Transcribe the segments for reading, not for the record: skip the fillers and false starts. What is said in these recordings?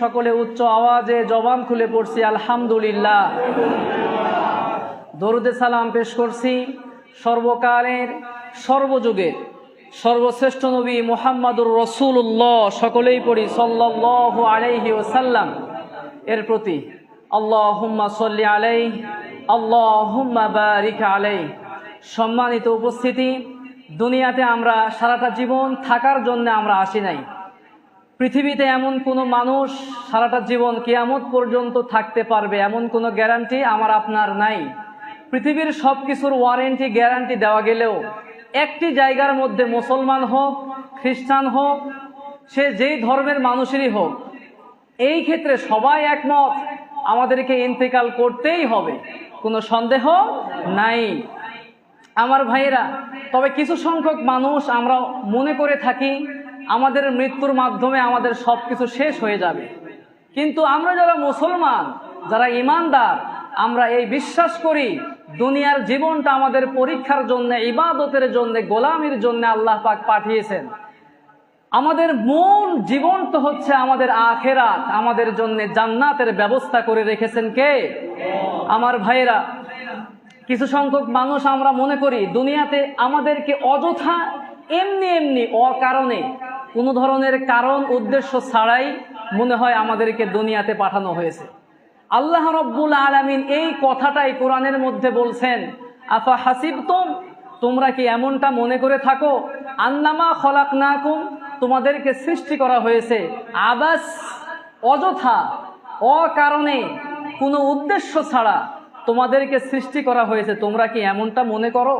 সকলে উচ্চ আওয়াজে জবান খুলে পড়ছি আলহামদুলিল্লাহ। দরুদে সালাম পেশ করছি সর্বকালের সর্বযুগের সর্বশ্রেষ্ঠ নবী মুহাম্মাদুর রাসূলুল্লাহ, সকলেই পড়ি সাল্লাল্লাহু আলাইহি ওয়াসাল্লাম এর প্রতি। আল্লাহুম্মা সাল্লি আলাইহি আল্লাহুম্মা বারিক আলাইহি। সম্মানিত উপস্থিতি, দুনিয়াতে আমরা সারাটা জীবন থাকার জন্য আমরা আসি নাই। পৃথিবীতে এমন কোনো মানুষ সারাটা জীবন কিয়ামত পর্যন্ত থাকতে পারবে এমন কোনো গ্যারান্টি আমার আপনার নাই। পৃথিবীর সব কিছুর ওয়ারেন্টি গ্যারান্টি দেওয়া গেলেও একটি জায়গার মধ্যে মুসলমান হোক, খ্রিস্টান হোক, সে যেই ধর্মের মানুষেরই হোক, এই ক্ষেত্রে সবাই একমত আমাদেরকে ইন্তেকাল করতেই হবে, কোনো সন্দেহ নাই আমার ভাইয়েরা। তবে কিছু সংখ্যক মানুষ আমরা মনে করে থাকি আমাদের মৃত্যুর মাধ্যমে আমাদের সব কিছু শেষ হয়ে যাবে। কিন্তু আমরা যারা মুসলমান, যারা ঈমানদার, আমরা এই বিশ্বাস করি দুনিয়ার জীবনটা আমাদের পরীক্ষার জন্য, ইবাদতের জন্য, গোলামির জন্য আল্লাহ পাক পাঠিয়েছেন। আমাদের মূল জীবন তো হচ্ছে আমাদের আখিরাত, আমাদের জন্য জান্নাতের ব্যবস্থা করে রেখেছেন কে? আমার ভাইয়েরা, কিছু সংখ্যক মানুষ আমরা মনে করি দুনিয়াতে আমাদেরকে অযথা এমনি এমনি অকারণে, কোনো ধরনের কারণ উদ্দেশ্য ছাড়াই মনে হয় আমাদেরকে দুনিয়াতে পাঠানো হয়েছে। আল্লাহ রব্বুল আলামিন এই কথাটাই কোরআনের মধ্যে বলছেন, আফা হাসিবতুম, তোমরা কি এমনটা মনে করে থাকো, আন্নামা খলাকনাকুম, তোমাদেরকে সৃষ্টি করা হয়েছে আবাস, অযথা, অকারণে, কোনো উদ্দেশ্য ছাড়া তোমাদেরকে সৃষ্টি করা হয়েছে। তোমরা কি এমনটা মনে করো?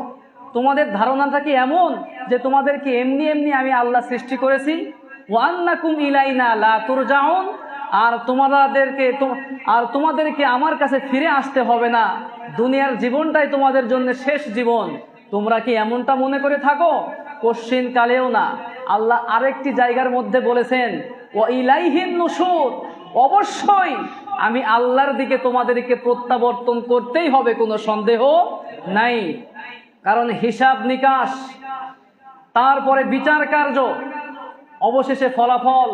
তোমাদের ধারণাটা কি এমন যে তোমাদেরকে এমনি এমনি আমি আল্লাহ সৃষ্টি করেছি? ওয়ান্নাকুম ইলাইনা লা তুরজাউন, আর তোমাদেরকে আমার কাছে ফিরে আসতে হবে না, দুনিয়ার জীবনটাই তোমাদের জন্য শেষ জীবন। তোমরা কি এমনটা মনে করে থাকো? কোশ্চিন কালেও না। আল্লাহ আরেকটি জায়গার মধ্যে বলেছেন, ওয়া ইলাইহিন নুশুর, অবশ্যই আমি আল্লাহর দিকে তোমাদেরকে প্রত্যাবর্তন করতেই হবে, কোনো সন্দেহ নাই। কারণ হিসাব নিকাশ, তারপরে বিচার কার্য, অবশেষে ফলাফল,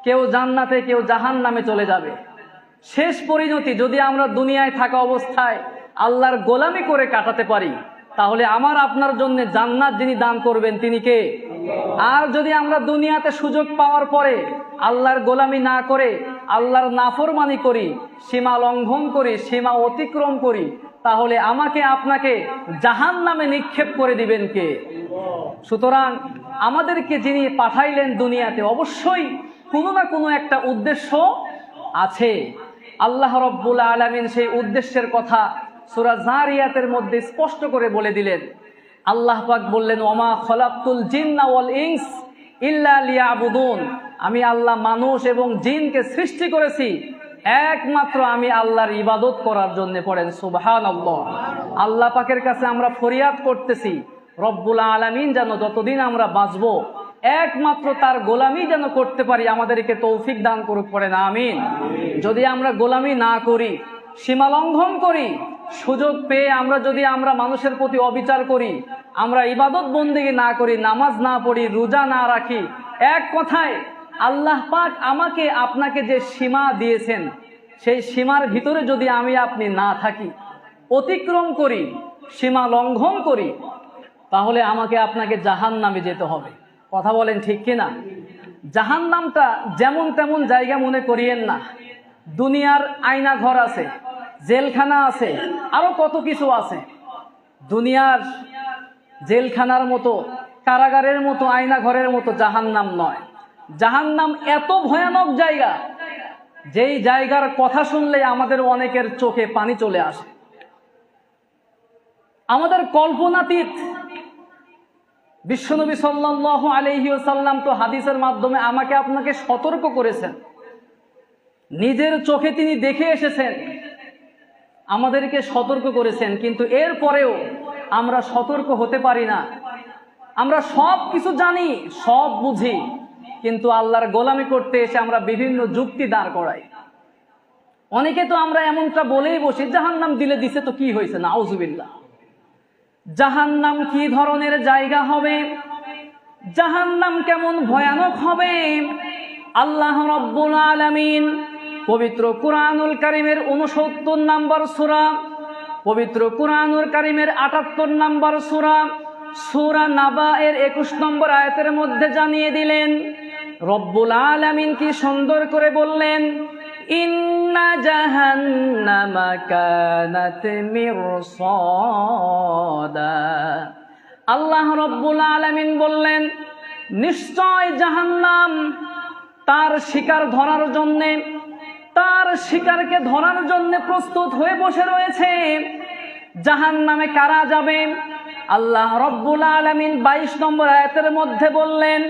কেউ জান্নাতে কেউ জাহান্নামে চলে যাবে। শেষ পরিণতি যদি আমরা দুনিয়ায় থাকা অবস্থায় আল্লাহর গোলামি করে কাটাতে পারি, তাহলে আমার আপনার জন্য জান্নাত যিনি দান করবেন তিনি কে? আর যদি আমরা দুনিয়াতে সুযোগ পাওয়ার পরে আল্লাহর গোলামি না করে আল্লাহর নাফরমানি করি, সীমা লঙ্ঘন করি, সীমা অতিক্রম করি, তাহলে আমাকে আপনাকে জাহান্নামে নিক্ষেপ করে দিবেন কে? সুতরাং আমাদেরকে যিনি পাঠাইলেন দুনিয়াতে, অবশ্যই কোনো না কোনো একটা উদ্দেশ্য আছে। আল্লাহ রব্বুল আলামিন সেই উদ্দেশ্যের কথা সূরা যারিয়াতের মধ্যে স্পষ্ট করে বলে দিলেন। আল্লাহ পাক বললেন, ওমা খলাকতুল জিন্না ওয়াল ইনস ইল্লা লিয়াবুদুন, আমি আল্লাহ মানুষ এবং জিনকে সৃষ্টি করেছি একমাত্র আমি আল্লাহর ইবাদত করার জন্য। পড়েন সুবহানাল্লাহ। আল্লাহ পাকের কাছে আমরা ফরিয়াদ করতেছি রব্বুল আলামিন যেন যতদিন আমরা বাঁচব একমাত্র তার গোলামি যেন করতে পারি, আমাদেরকে তৌফিক দান করুক। পড়েন আমিন। যদি আমরা গোলামি না করি, সীমা লঙ্ঘন করি, সুযোগ পেয়ে আমরা মানুষের প্রতি অবিচার করি, আমরা ইবাদত বন্দেগী না করি, নামাজ না পড়ি, রোজা না রাখি, এক কথায় আল্লাহ পাক আমাকে আপনাকে যে সীমা দিয়েছেন সেই সীমার ভিতরে যদি আমি আপনি না থাকি, অতিক্রম করি, সীমা লঙ্ঘন করি, তাহলে আমাকে আপনাকে জাহান্নামে যেতে হবে। কথা বলেন ঠিক কিনা? জাহান্নামটা যেমন তেমন জায়গা মনে করিয়েন না। দুনিয়ার আয়না ঘর আছে, জেলখানা আছে, আরো কত কিছু আছে। দুনিয়ার জেলখানার মতো, কারাগারের মতো, আয়না ঘরের মতো জাহান্নাম নয়। জাহান্নাম এত ভয়ানক জায়গা, যেই জায়গার কথা শুনলে আমাদের অনেকের চোখে পানি চলে আসে, আমাদের কল্পনাতীত। বিশ্বনবী সাল্লাল্লাহু আলাইহি ওয়াসাল্লাম তো হাদিসের মাধ্যমে আমাকে আপনাকে সতর্ক করেছেন, নিজের চোখে তিনি দেখে এসেছেন, আমাদেরকে সতর্ক করেছেন। কিন্তু এরপরেও আমরা সতর্ক হতে পারি না। আমরা সব কিছু জানি, সব বুঝি, কিন্তু আল্লাহর গোলামি করতে এসে আমরা বিভিন্ন যুক্তি দাঁড় করাই। অনেকে তো আমরা এমনটা বলেই বসি, জাহান্নাম দিলে দিছে তো কি হয়েছে, নাউজুবিল্লাহ। জাহান্নাম কি ধরনের জায়গা হবে, জাহান্নাম কেমন ভয়ানক হবে, আল্লাহ রাব্বুল আলামিন পবিত্র কুরআনুল কারীমের 69 নম্বর সূরা, পবিত্র কুরআনুল কারীমের 78 নম্বর সূরা, সূরা নাবা এর 21 নম্বর আয়াতের মধ্যে জানিয়ে দিলেন, রব্বুল আলামিন কি সুন্দর করে বললেন, ইন্না জাহান্নামা কানাত মিরসাদা। আল্লাহ রব্বুল আলামিন বললেন, নিশ্চয় জাহান্নাম তার শিকার ধরার জন্য, তার শিকারকে ধরার জন্য প্রস্তুত হয়ে বসে রয়েছে। জাহান্নামে কারা যাবে? আল্লাহ রব্বুল আলামিন 22 নম্বর আয়াতের মধ্যে বললেন,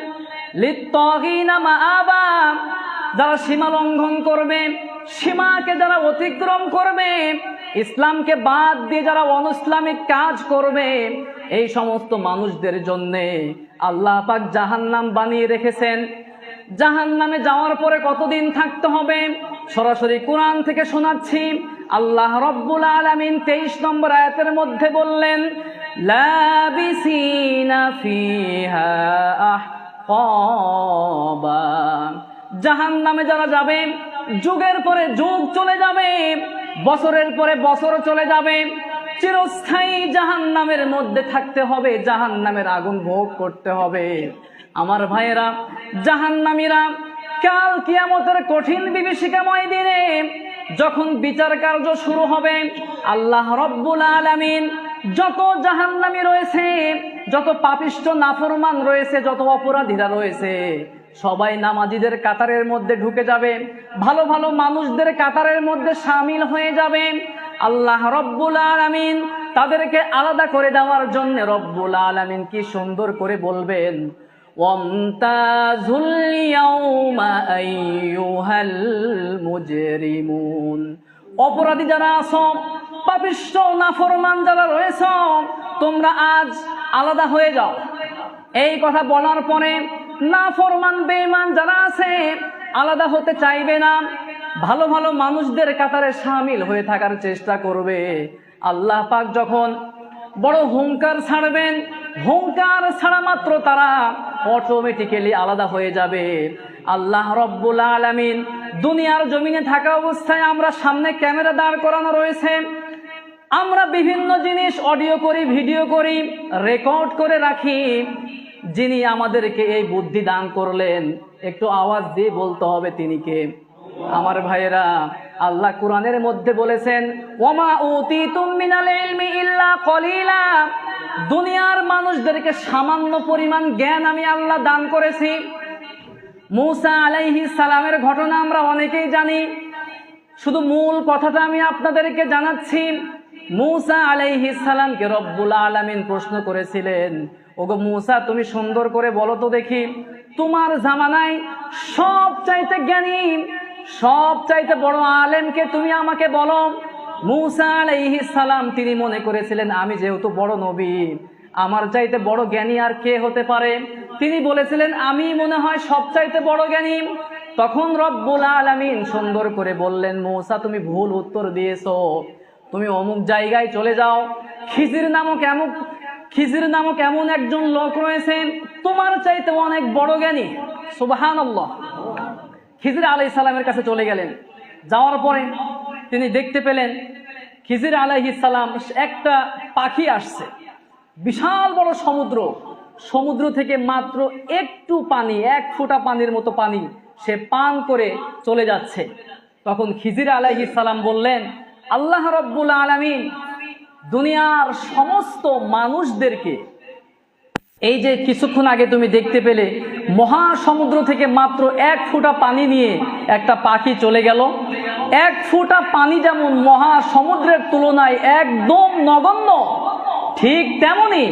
লিত্তাগিনা মাআবা, যারা সীমা লঙ্ঘন করবে, সীমাকে যারা অতিক্রম করবে, ইসলামকে বাদ দিয়ে যারা অনইসলামিক কাজ করবে, এই সমস্ত মানুষদের জন্য আল্লাহ পাক জাহান্নাম বানিয়ে রেখেছেন। জাহান্নামে যাওয়ার পরে কতদিন থাকতে হবে? সরাসরি কোরআন থেকে শোনাচ্ছি। আল্লাহ রব্বুল আলামিন 23 নম্বর আয়াতের মধ্যে বললেন, লাবিসিনা ফিহা আহকাবা। জাহান্নামে যারা যাবে, যুগের পরে যুগ চলে যাবে, বছরের পরে বছর চলে যাবে, চিরস্থায়ী জাহান্নামের মধ্যে থাকতে হবে, জাহান্নামের আগুন ভোগ করতে হবে। আমার ভাইয়েরা, জাহান্নামীরা কাল কিয়ামতের কঠিন বিভীষিকাময় দিনে যখন বিচার কার্য শুরু হবে, আল্লাহ রব্বুল আলামিন যত জাহান্নামী রয়েছে, যত পাপিষ্ঠ নাফরমান রয়েছে, যত অপরাধীরা রয়েছে, সবাই নামাজীদের কাতারের মধ্যে ঢুকে যাবে, ভালো ভালো মানুষদের কাতারের মধ্যে শামিল হয়ে যাবে। আল্লাহ রব্বুল আলামিন তাদেরকে আলাদা করে দেওয়ার জন্য রব্বুল আলামিন কি সুন্দর করে বলবেন, ওয়ামতাজুল ইয়াউমা আইয়ুহাল মুজরিমুন। অপরাধী যারা আছো, পাপিষ্ঠ নাফরমান যারা রয়েছ, তোমরা আজ আলাদা হয়ে যাও। এই কথা বলার পরে নাফরমান বেঈমান যারা আছে আলাদা হতে চাইবে না, ভালো ভালো মানুষদের কাতারে শামিল হয়ে থাকার চেষ্টা করবে। আল্লাহ পাক যখন বড় হুঙ্কার ছাড়বেন, হুঙ্কার ছাড়া মাত্র তারা অটোমেটিক্যালি আলাদা হয়ে যাবে। আল্লাহ রব্বুল আলামিন দুনিয়ার জমিনে থাকা অবস্থায় আমরা সামনে ক্যামেরা দাঁড় করানো রয়েছে, আমরা বিভিন্ন জিনিস অডিও করি, ভিডিও করি, রেকর্ড করে রাখি। যিনি আমাদেরকে এই বুদ্ধি দান করলেন, একটু আওয়াজ দিয়ে বলতে হবে তিনি কে? আমার ভাইয়েরা, আল্লাহ কোরআনের মধ্যে বলেছেন, ওমা উতিতুম মিনাল ইলমি ইল্লা কলিলা। দুনিয়ার মানুষদেরকে সামান্য পরিমাণ জ্ঞান আমি আল্লাহ দান করেছি। মূসা আলাইহিস সালামের ঘটনা আমরা অনেকেই জানি, শুধু মূল কথাটা আমি আপনাদেরকে জানাচ্ছি। মূসা আলাইহিস সালামকে রব্বুল আলামিন প্রশ্ন করেছিলেন, ওগো মূসা, তুমি সুন্দর করে বলো তো দেখি, তোমার জামানায় সব চাইতে জ্ঞানী, সব চাইতে বড় আলেমকে তুমি আমাকে বলো। মূসা আলাইহিস সালাম তিনি মনে করেছিলেন, আমি যেহেতু বড় নবী, আমার চাইতে বড় জ্ঞানী আর কে হতে পারে? তিনি বলেছিলেন, আমি মনে হয় সব চাইতে বড় জ্ঞানী। তখন রব্বুল আলামিন সুন্দর করে বললেন, মূসা তুমি ভুল উত্তর দিয়েছো, তুমি অমুক জায়গায় চলে যাও, খিজির নামক এমন একজন লোক রয়েছেন তোমার চাইতে অনেক বড় জ্ঞানী। সুবহানাল্লাহ। খিজির আলাইহিস সালামের কাছে চলে গেলেন। যাওয়ার পরে তিনি দেখতে পেলেন খিজির আলাইহিস সালাম একটা পাখি আসছে, বিশাল বড় সমুদ্র থেকে মাত্র একটু পানি, 1 ফোঁটা পানির মতো পানি সে পান করে চলে যাচ্ছে। তখন খিজির আলাইহিস সালাম বললেন, আল্লাহ রব্বুল আলামিন দুনিয়ার সমস্ত মানুষদেরকে, এই যে কিছুক্ষণ আগে তুমি দেখতে পেলে মহাসমুদ্র থেকে মাত্র 1 ফোঁটা পানি নিয়ে একটা পাখি চলে গেল, 1 ফোঁটা পানি যেমন মহাসমুদ্রের তুলনায় একদম নগণ্য, ঠিক তেমনি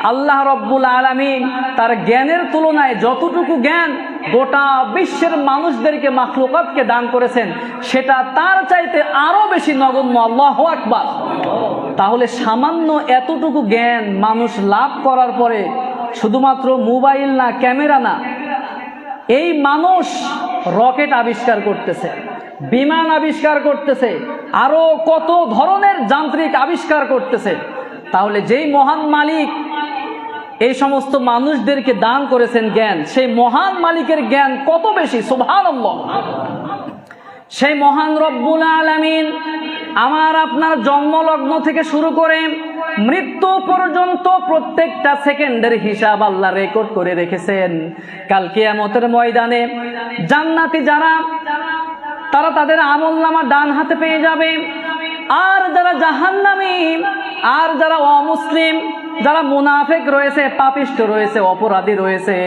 আল্লাহ রব্বুল আলামিন তার জ্ঞানের তুলনায় যতটুকু জ্ঞান গোটা বিশ্বের মানুষদেরকে, মাখলুকাতকে দান করেছেন, সেটা তার চাইতে আরো বেশি নগণ্য। আল্লাহু আকবার। তাহলে সামান্য এতটুকু জ্ঞান মানুষ লাভ করার পরে শুধুমাত্র মোবাইল না, ক্যামেরা না, এই মানুষ রকেট আবিষ্কার করতেছে, বিমান আবিষ্কার করতেছে, আরো কত ধরনের যান্ত্রিক আবিষ্কার করতেছে। তাহলে যেই মহান মালিক এই সমস্ত মানুষদেরকে দান করেছেন জ্ঞান। সেই মহান মালিকের জ্ঞান কত বেশি, সুবহানাল্লাহ। সেই মহান রব্বুল আলামিন আমার আপনার জন্মলগ্ন থেকে শুরু করে মৃত্যু পর্যন্ত প্রত্যেকটা সেকেন্ডের হিসাব আল্লাহ রেকর্ড করে রেখেছেন। কাল কিয়ামতের ময়দানে জান্নাতি যারা, তারা তাদের আমলনামা ডান হাতে পেয়ে যাবে, আর যারা জাহান্নামী, আর যারা অমুসলিম, যারা মুনাফিক রয়েছে, পাপিষ্ঠ রয়েছে, অপরাধী রয়েছে,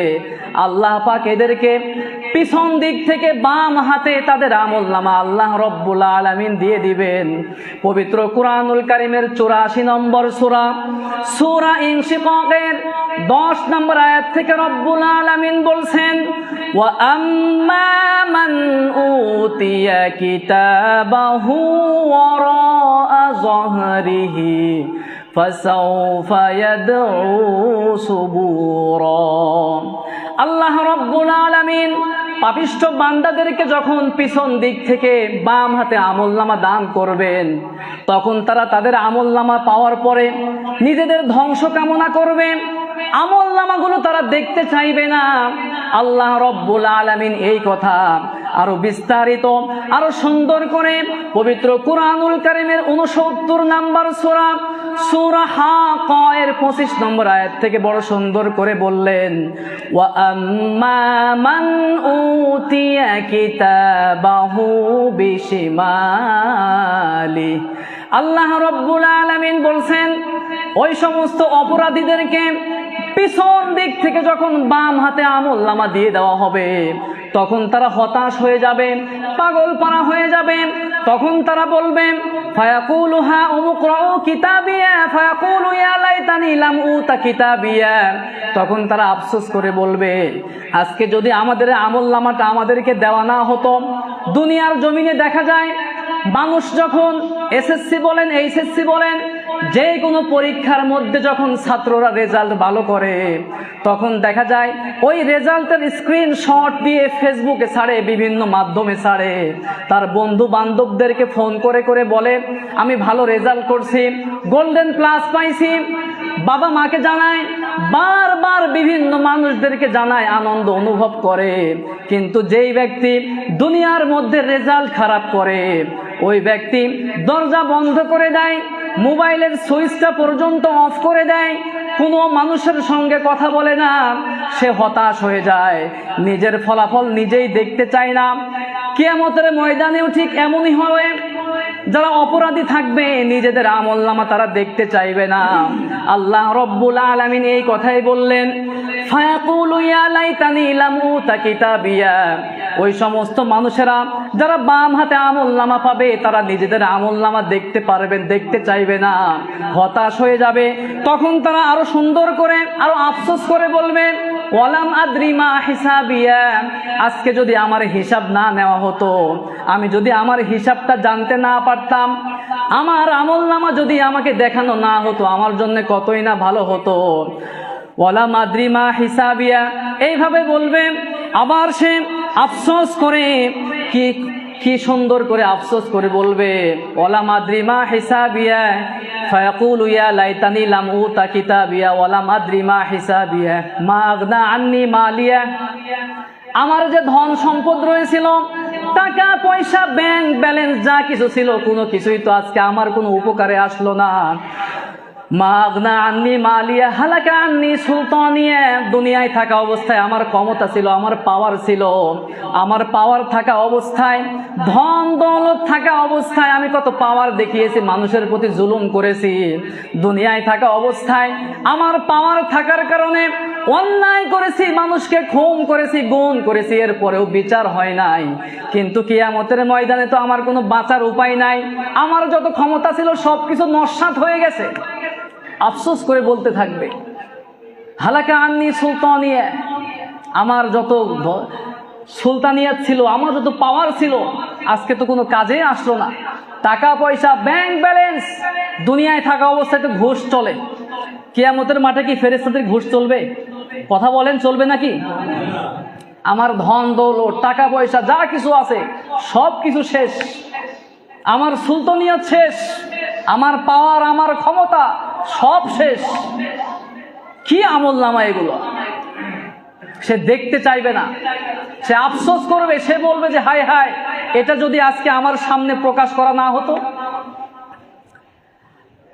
আল্লাহ পাক এদেরকে পিছন দিক থেকে বাম হাতে তাদের আমলনামা আল্লাহ রব্বুল আলামিন দিয়ে দিবেন। পবিত্র কুরআনুল কারীমের 84 নম্বর সূরা, সূরা ইনশিকাকের 10 নম্বর আয়াত থেকে রব্বুল আলামিন বলছেন, ওয়া আম্মা মান উতিয়া কিতাবাহু ওয়ারাআ যাহরিহি ফাসাউফা ইয়াদউ সুবুরা। আল্লাহ রব্বুল আলামিন পাপিষ্ঠ বান্দাদেরকে যখন পিছন দিক থেকে বাম হাতে আমলনামা দান করবেন, তখন তারা তাদের আমলনামা পাওয়ার পরে নিজেদের ধ্বংস কামনা করবে, আমলনামাগুলো তারা দেখতে চাইবে না। আল্লাহ রব্বুল আলামিন এই কথা আরো বিস্তারিত, আরো সুন্দর করে পবিত্র কুরআনুল কারীমের 69 নম্বর সূরা, সূরা হাক্কা এর 25 নম্বর আয়াত থেকে বড় সুন্দর করে বললেন, ওয়া আম্মা মান উতিয়া কিতাবাহু বিশিমালি। আল্লাহ রব্বুল আলামিন বলছেন, ওই সমস্ত অপরাধীদেরকে পিছন দিক থেকে যখন বাম হাতে আমলনামা দিয়ে দেওয়া হবে, তখন তারা হতাশ হয়ে যাবে, পাগলপারা হয়ে যাবে। তখন তারা বলবে, ফায়াকুলু হা উমুকরাউ কিতাবিয়া ফায়াকুলু ইয়া লাইতানি লাম উতা কিতাবিয়া। তখন তারা আফসোস করে বলবে, আজকে যদি আমাদের আমলনামাটা আমাদেরকে দেওয়া না হতো। দুনিয়ার জমিনে দেখা যায় মানুষ যখন এসএসসি বলেন, এইচএসসি বলেন, যে কোনো পরীক্ষার মধ্যে যখন ছাত্ররা রেজাল্ট ভালো করে, তখন দেখা যায় ওই রেজাল্টের স্ক্রিনশট দিয়ে ফেসবুকে ছাড়ে, বিভিন্ন মাধ্যমে ছাড়ে, তার বন্ধু বান্ধবদেরকে ফোন করে করে বলে, আমি ভালো রেজাল্ট করছি, গোল্ডেন প্লাস পাইছি। বাবা মাকে জানায়, বারবার বিভিন্ন মানুষদেরকে জানায়, আনন্দ অনুভব করে। কিন্তু যেই ব্যক্তি দুনিয়ার মধ্যে রেজাল্ট খারাপ করে, ওই ব্যক্তি দরজা বন্ধ করে দেয়, মোবাইলের সুইচটা পর্যন্ত অফ করে দেয়, কোনো মানুষের সঙ্গে কথা বলে না, সে হতাশ হয়ে যায়, নিজের ফলাফল নিজেই দেখতে চায় না। কিয়ামতের ময়দানেও ঠিক এমনই হবে। যারা অপরাধী থাকবে, নিজেদের আমলনামা তারা দেখতে চাইবে না। আল্লাহ রব্বুল আলামিন এই কথাই বললেন, ফায়াকুলু ইয়া লাইতানি লাম উতা কিতাবিয়া। ওই সমস্ত মানুষেরা যারা বাম হাতে আমলনামা পাবে, তারা নিজেদের আমলনামা দেখতে পারবেন, দেখতে চাইবে না, হতাশ হয়ে যাবে। তখন তারা আরো সুন্দর করে, আরো আফসোস করে বলবে, ওয়ালাম আদ্রি মা হিসাবিয়া। আজকে যদি আমার হিসাব না নেওয়া হতো, আমি যদি আমার হিসাবটা জানতে না পারতাম, আমার আমলনামা যদি আমাকে দেখানো না হতো, আমার জন্য কতই না ভালো হতো। ওয়ালাম আদ্রি মা হিসাবিয়া, এইভাবে বলবে। আবার সে আফসোস করে, কি সুন্দর করে আফসোস করে বলবে, ওয়ালাম আদ্রি মা হিসাবিয়া ফায়াকুলু ইয়া লাইতানি লাম উতা কিতাবিয়া ওয়ালাম আদ্রি মা হিসাবিয়া মা আগনা আন্নি মালিয়া। আমার যে ধন সম্পদ রয়েছিল, টাকা পয়সা, ব্যাংক ব্যালেন্স যা কিছু ছিল, কোনো কিছুই তো আজকে আমার কোনো উপকারে আসলো না। মা আগনা আন্নি মালিয়া হালাকা আন্নি সুলতানিয়া। দুনিয়ায় থাকা অবস্থায় আমার ক্ষমতা ছিল, আমার পাওয়ার ছিল, আমার পাওয়ার থাকা অবস্থায়, ধন দৌলত থাকা অবস্থায় আমি কত পাওয়ার দেখিয়েছি, মানুষের প্রতি জুলুম করেছি। দুনিয়ায় থাকা অবস্থায় আমার পাওয়ার থাকার কারণে অন্যায় করেছি, মানুষকে খুন করেছি, গুণ করেছি, এরপরেও বিচার হয় নাই। কিন্তু কিয়ামতের ময়দানে তো আমার কোনো বাঁচার উপায় নাই, আমার যত ক্ষমতা ছিল সবকিছু নস্যাৎ হয়ে গেছে। আফসোস করে বলতে থাকবে, হালাকা আন্নি সুলতানিয়া। আমার যত সুলতানিয়াত ছিল, আমার যত পাওয়ার ছিল, আজকে তো কোনো কাজে আসলো না। টাকা পয়সা, ব্যাংক ব্যালেন্স, দুনিয়ায় থাকা অবস্থায় তো ঘুষ চলে। কিয়ামতের মাঠে কি ফেরেশতাদের ঘুষ চলবে? কথা বলেন, চলবে নাকি? আমার ধন দৌলত, টাকা পয়সা যা কিছু আছে সব কিছু শেষ, আমার সুলতানিয়াত শেষ, আমার পাওয়ার, আমার ক্ষমতা সব শেষ। কি আমল নামা এগুলো? সে দেখতে চাইবে না, সে আফসোস করবে, সে বলবে যে হায় হায়, এটা যদি আজকে আমার সামনে প্রকাশ করা না হতো।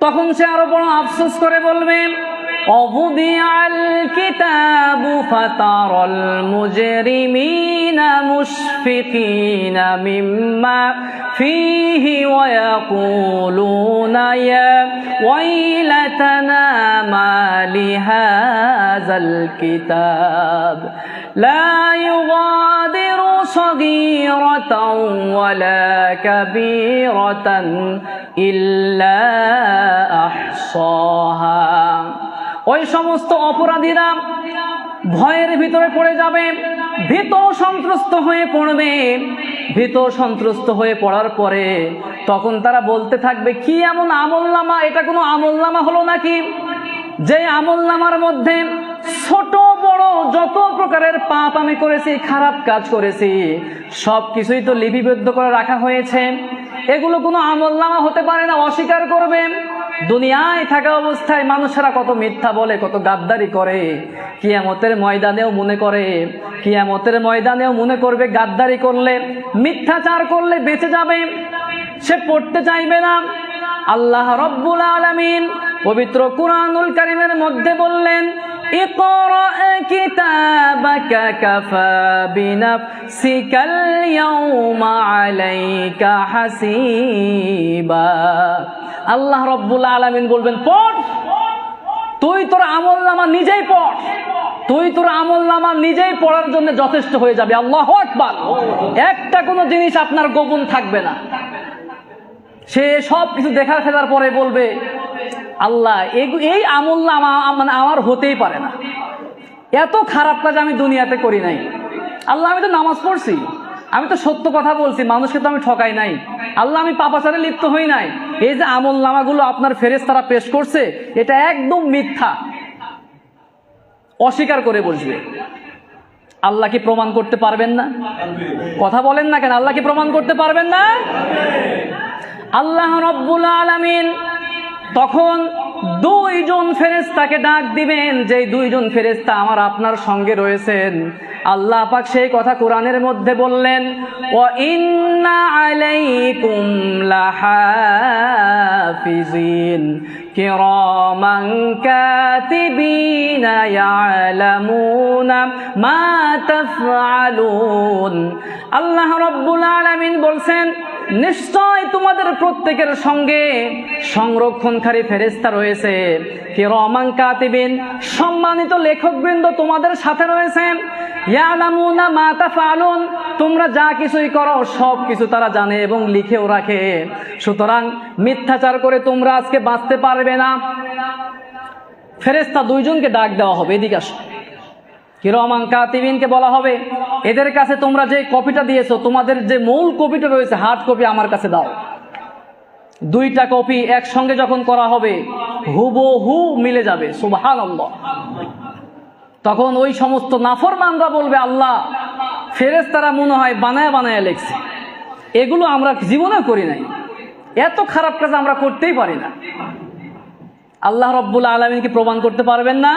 তখন সে আরো বড় আফসোস করে বলবে অবুদিয়াল কিতাবু ফাতারাল মুজরিমিনা মুশফিকিনা মিম্মা ফীহি ওয়া ইয়াকুলুনা ইয়া ওয়াইলাতানা মা লিহাযাল কিতাব লা ইউগাদিরু সগীরাতাও ওয়ালা কাবীরাতান ইল্লা আহসাহা। ওই সমস্ত অপরাধীরা ভয়ের ভিতরে পড়ে যাবে, ভীত সন্ত্রস্ত হয়ে পড়বে। ভীত সন্ত্রস্ত হয়ে পড়ার পরে তখন তারা বলতে থাকবে কি এমন আমলনামা, এটা কোনো আমলনামা হলো নাকি যে আমলনামার মধ্যে ছোট বড় যত প্রকারের পাপ আমি করেছি, খারাপ কাজ করেছি, সব কিছুই তো লিপিবদ্ধ করে রাখা হয়েছে, এগুলো কোনো আমলনামা হতে পারে না। অস্বীকার করবে। দুনিয়ায় থাকা অবস্থায় মানুষেরা কত মিথ্যা বলে, কত গাদ্দারি করে, কিয়ামতের ময়দানেও মনে করে, কিয়ামতের ময়দানেও মনে করবে গাদ্দারি করলে, মিথ্যাচার করলে বেঁচে যাবে, সে পড়তে চাইবে না। আল্লাহ রব্বুল আলামিন পবিত্র কুরআনুল কারীমের মধ্যে বললেন ইকরা কিতাবাকা কাফা বিনাফসিকাল ইয়াউমা আলাইকা হাসিবা। আল্লাহ রব্বুল আলামিন বলবেন পড়, তুই তোর আমলনামা নিজেই পড়, তুই তোর আমলনামা নিজেই পড়ার জন্য যথেষ্ট হয়ে যাবে। আল্লাহু আকবার। একটা কোনো জিনিস আপনার গোপন থাকবে না। সে সব কিছু দেখা ফেলার পরে বলবে আল্লাহ এই আমলনামা মানে আমার হতেই পারে না, এত খারাপ কাজ আমি দুনিয়াতে করি নাই। আল্লাহ আমি তো নামাজ পড়ছি, আমি তো সত্য কথা বলছি, মানুষকে তো আমি ঠকাই নাই। আল্লাহ আমি পাপাচারে লিপ্ত হই নাই। এই যে আমলনামাগুলো আপনার ফেরেশতারা পেশ করছে, এটা একদম মিথ্যা। অস্বীকার করে বসবে। আল্লাহ কি প্রমাণ করতে পারবেন না? কথা বলেন না কেন? আল্লাহ কি প্রমাণ করতে পারবেন না? আল্লাহ রব্বুল আলামিন তখন দুইজন ফেরেশতাকে ডাক দিবেন, যে দুইজন ফেরেশতা আমার আপনার সঙ্গে রয়েছেন। আল্লাহ পাক সেই কথা কোরআনের মধ্যে বললেন ওয়া ইন্না আলাইকুম লাহাফিজিন কিরামান কাতিবিনা ইয়ালামুনা মা তাফআলুন। আল্লাহ রাব্বুল আলামিন বলছেন নিশ্চয় তোমাদের প্রত্যেকের সঙ্গে সংরক্ষণকারী ফেরেশতা রয়েছে, কিরামান কাতিবিন সম্মানিত লেখকবৃন্দ তোমাদের সাথে রয়েছে, ইয়ালামুনা মা তাফআলুন তোমরা যা কিছুই করো সব কিছু তারা জানে এবং লিখেও রাখে। সুতরাং মিথ্যাচার করে তোমরা আজকে বাঁচতে পারবে না। ফেরেশতা দুইজনকে ডাক দেওয়া হবে, এদিকে আসো। কিরামান কাতিবিনকে বলা হবে এদের কাছে তোমরা যে কপিটা দিয়েছো, তোমাদের যে মূল কপিটা রয়েছে হার্ড কপি আমার কাছে দাও। দুইটা কপি একসঙ্গে যখন করা হবে হুবহু মিলে যাবে। সুবহানাল্লাহ। তখন ওই সমস্ত নাফরমানরা বলবে আল্লাহ ফেরেশতারা মনে হয় বানায় বানায় লেখছে, এগুলো আমরা জীবনেও করি নাই, এত খারাপ কাজ আমরা করতেই পারি না। আল্লাহ রব্বুল আলামিন কি প্রমাণ করতে পারবেন না?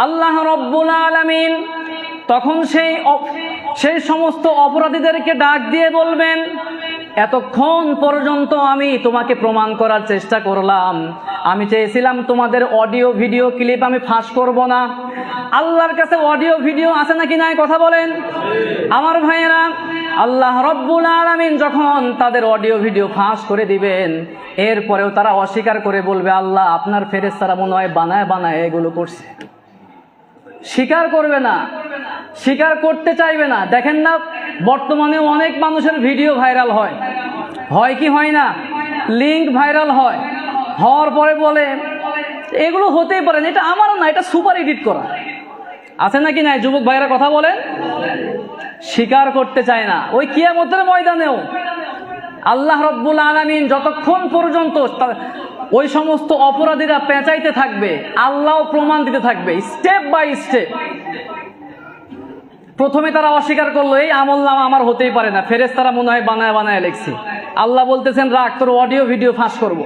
আল্লাহ রব্বুল আলামিন তখন সেই সমস্ত অপরাধীদেরকে ডাক দিয়ে বলবেন এতক্ষণ পর্যন্ত আমি তোমাকে প্রমাণ করার চেষ্টা করলাম, আমি চেয়েছিলাম তোমাদের অডিও ভিডিও ক্লিপ আমি ফাঁস করব না। আল্লাহর কাছে অডিও ভিডিও আছে নাকি নাই কথা বলেন আমার ভাইয়েরা। আল্লাহ রব্বুল আলামিন যখন তাদের অডিও ভিডিও ফাঁস করে দিবেন, এরপরেও তারা অস্বীকার করে বলবে আল্লাহ আপনার ফেরেশতারা মনে হয় বানায় বানায় এগুলো করছে। স্বীকার করবে না, স্বীকার করতে চাইবে না। দেখেন না বর্তমানে অনেক মানুষের ভিডিও ভাইরাল হয়, হয় কি হয় না? লিঙ্ক ভাইরাল হয়, হওয়ার পরে বলে এগুলো হতেই পারে না, এটা আমারও না, এটা সুপার এডিট করা। আছে নাকি নাই যুবক ভাইরা কথা বলেন? স্বীকার করতে চায় না। ওই কিয়ামতের ময়দানেও আল্লাহ রব্বুল আলামিন যতক্ষণ পর্যন্ত ওই সমস্ত অপরাধীরা পেঁচাইতে থাকবে, আল্লাহ প্রমাণ দিতে থাকবে স্টেপ বাই স্টেপ। প্রথমে তারা অস্বীকার করলো এই আমলনামা আমার হতেই পারে না, ফেরেশতারা মনে হয় বানায় বানায় লেখছে। আল্লাহ বলতেছেন রাখ তোর অডিও ভিডিও ফাঁস করব।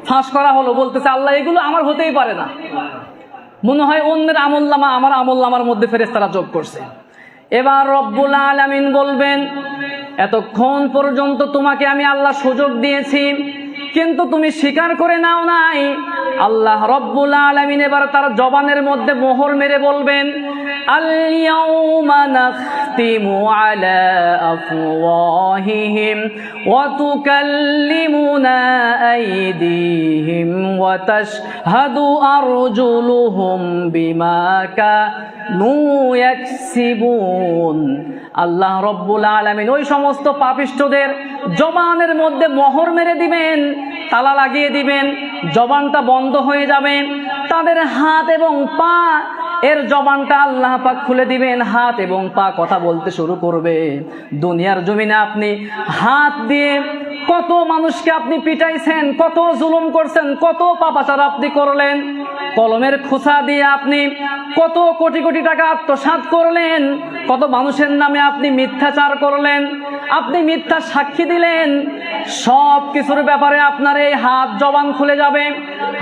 ফাঁস করা হলো, বলতেছে আল্লাহ এগুলো আমার হতেই পারে না। মনে হয় অন্যের আমলনামা আমার আমলনামার মধ্যে ফেরেশতারা যোগ করছে। এবার রব্বুল আলামিন বলবেন, এতক্ষণ পর্যন্ত তোমাকে আমি আল্লাহ সুযোগ দিয়েছি, কিন্তু তুমি স্বীকার করে নাও নাই। আল্লাহ রব্বুল আলামিন এবার তার জবানের মধ্যে মোহর মেরে বলবেন, আল ইয়াউমা নাখতিমু আলা আফওয়াহিহিম ওয়া তুকাল্লিমুনা আইদিহিম ওয়া তাশহাদু আরজুলুহুম বিমা কানু ইয়াকসিবুন। আল্লাহ রব্বুল আলামিন ওই সমস্ত পাপিষ্ঠদের জবানের মধ্যে মোহর মেরে দিবেন, তালা লাগিয়ে দিবেন, জবানটা বন্ধ হয়ে যাবে। তাদের হাত এবং পা এর জবানটা আল্লাহ পাক খুলে দিবেন, হাত এবং পা কথা বলতে শুরু করবে। দুনিয়ার জমিনে আপনি হাত দিয়ে কত মানুষকে আপনি পিটাইছেন, কত জুলুম করছেন, কত পাপাচার আপনি করলেন। কলমের খোঁচা দিয়ে আপনি কত কোটি কোটি টাকা আত্মসাৎ করলেন, কত মানুষের নামে আপনি মিথ্যাচার করলেন, আপনি মিথ্যা সাক্ষী দিলেন। সব কিছুর ব্যাপারে আপনার এই হাত জবান খুলে যাবে,